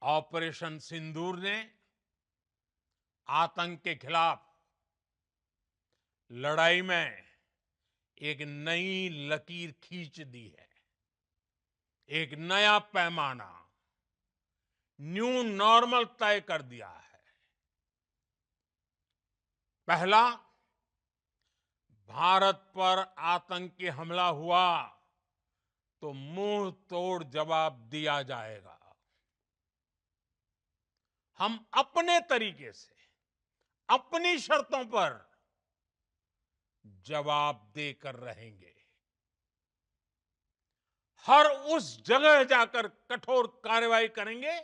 Operation सिंदूर ने आतंक के खिलाफ लड़ाई में एक नई लकीर खींच दी है। एक नया पैमाना, न्यू नॉर्मल तय कर दिया है। पहला, भारत पर आतंकी हमला हुआ तो मुंह तोड़ जवाब दिया जाएगा। हम अपने तरीके से, अपनी शर्तों पर जवाब देकर रहेंगे। हर उस जगह जाकर कठोर कार्रवाई करेंगे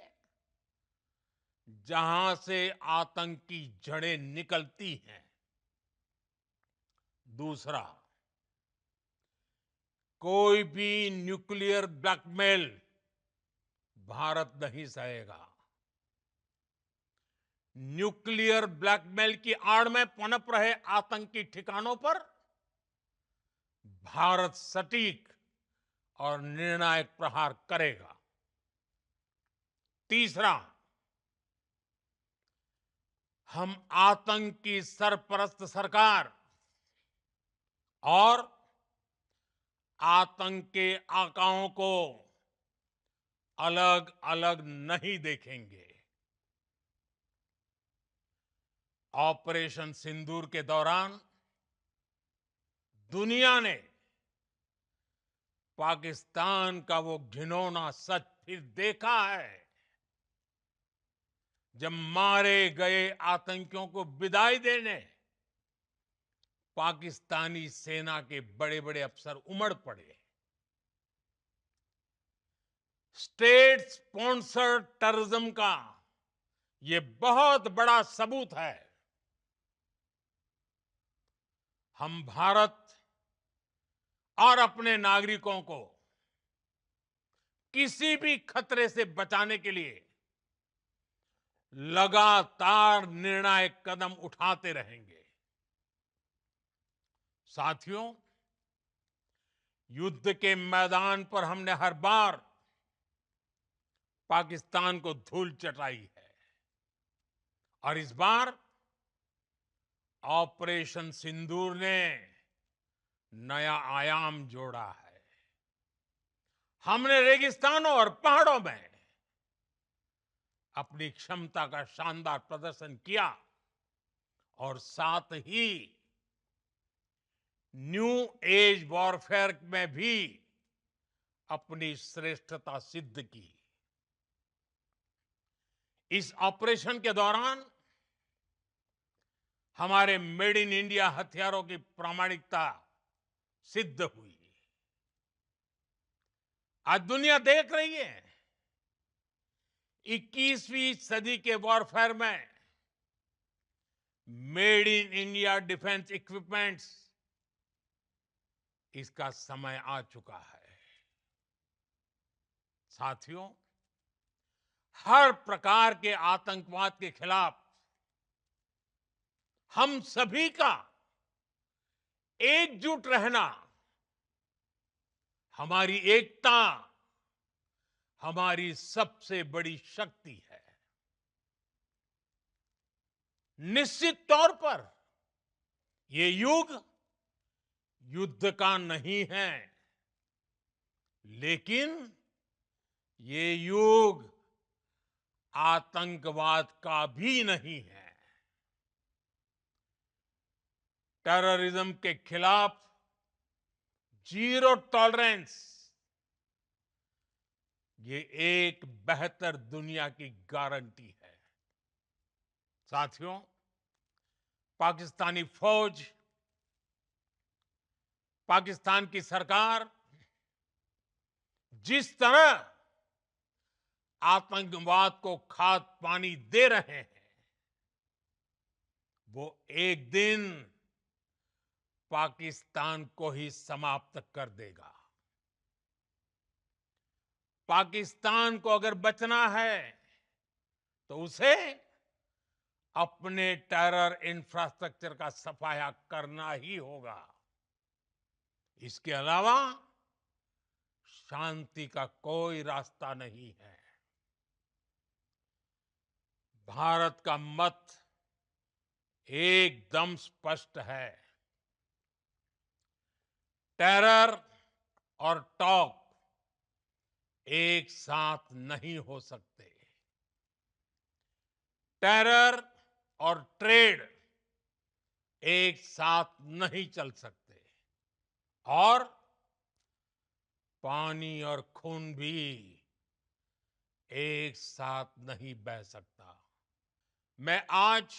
जहां से आतंक की जड़ें निकलती हैं। दूसरा, कोई भी न्यूक्लियर ब्लैकमेल भारत नहीं सहेगा। न्यूक्लियर ब्लैकमेल की आड़ में पनप रहे आतंकी ठिकानों पर भारत सटीक और निर्णायक प्रहार करेगा। तीसरा, हम आतंक की सरपरस्त सरकार और आतंक के आकाओं को अलग अलग नहीं देखेंगे। ऑपरेशन सिंदूर के दौरान दुनिया ने पाकिस्तान का वो घिनौना सच फिर देखा है, जब मारे गए आतंकियों को विदाई देने पाकिस्तानी सेना के बड़े बड़े अफसर उमड़ पड़े। स्टेट स्पॉन्सर्ड टेररिज्म का ये बहुत बड़ा सबूत है। हम भारत और अपने नागरिकों को किसी भी खतरे से बचाने के लिए लगातार निर्णायक कदम उठाते रहेंगे। साथियों, युद्ध के मैदान पर हमने हर बार पाकिस्तान को धूल चटाई है और इस बार ऑपरेशन सिंदूर ने नया आयाम जोड़ा है। हमने रेगिस्तानों और पहाड़ों में अपनी क्षमता का शानदार प्रदर्शन किया और साथ ही न्यू एज वॉरफेयर में भी अपनी श्रेष्ठता सिद्ध की। इस ऑपरेशन के दौरान हमारे मेड इन इंडिया हथियारों की प्रामाणिकता सिद्ध हुई। आज दुनिया देख रही है 21वीं सदी के वॉरफेयर में made in India defence equipments, इसका समय आ चुका है। साथियों, हर प्रकार के आतंकवाद के खिलाफ हम सभी का एकजुट रहना हमारी एकता, हमारी सबसे बड़ी शक्ति है। निश्चित तौर पर ये युग युद्ध का नहीं है, लेकिन ये युग आतंकवाद का भी नहीं है। टेररिज्म के खिलाफ जीरो टॉलरेंस, ये एक बेहतर दुनिया की गारंटी है। साथियों, पाकिस्तानी फौज, पाकिस्तान की सरकार जिस तरह आतंकवाद को खाद पानी दे रहे हैं, वो एक दिन पाकिस्तान को ही समाप्त कर देगा। पाकिस्तान को अगर बचना है तो उसे अपने टेरर इंफ्रास्ट्रक्चर का सफाया करना ही होगा। इसके अलावा शांति का कोई रास्ता नहीं है। भारत का मत एकदम स्पष्ट है। टेरर और टॉक एक साथ नहीं हो सकते। टेरर और ट्रेड एक साथ नहीं चल सकते और पानी और खून भी एक साथ नहीं बह सकता। मैं आज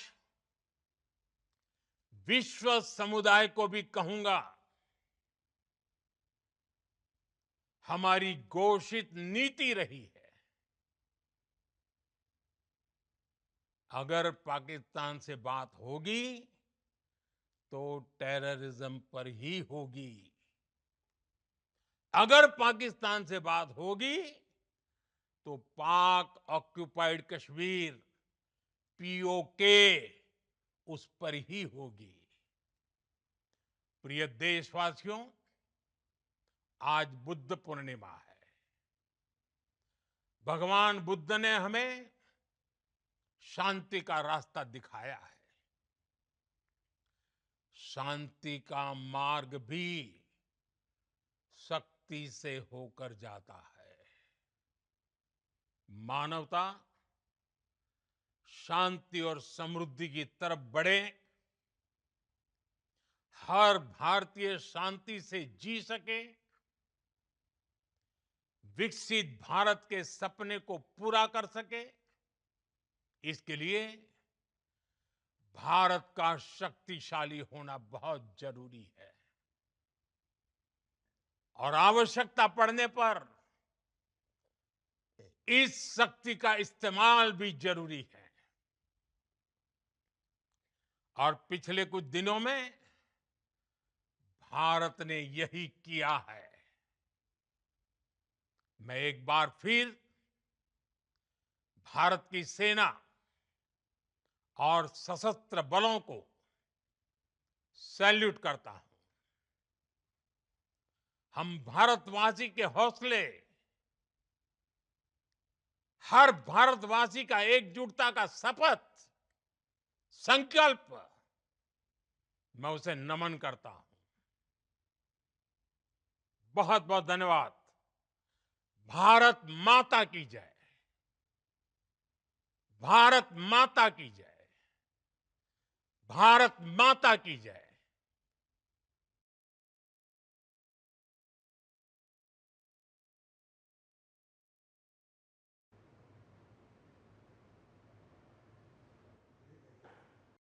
विश्व समुदाय को भी कहूंगा, हमारी घोषित नीति रही है, अगर पाकिस्तान से बात होगी तो टेररिज्म पर ही होगी। अगर पाकिस्तान से बात होगी तो पाक ऑक्युपाइड कश्मीर पीओके उस पर ही होगी। प्रिय देशवासियों, आज बुद्ध पूर्णिमा है। भगवान बुद्ध ने हमें शांति का रास्ता दिखाया है। शांति का मार्ग भी शक्ति से होकर जाता है। मानवता शांति और समृद्धि की तरफ बढ़े, हर भारतीय शांति से जी सके, विकसित भारत के सपने को पूरा कर सके, इसके लिए भारत का शक्तिशाली होना बहुत जरूरी है। और आवश्यकता पड़ने पर इस शक्ति का इस्तेमाल भी जरूरी है। और पिछले कुछ दिनों में भारत ने यही किया है। मैं एक बार फिर भारत की सेना और सशस्त्र बलों को सैल्यूट करता हूं। हम भारतवासी के हौसले, हर भारतवासी का एकजुटता का शपथ, संकल्प, मैं उसे नमन करता हूं। बहुत बहुत धन्यवाद। भारत माता की जय। भारत माता की जय। भारत माता की जय।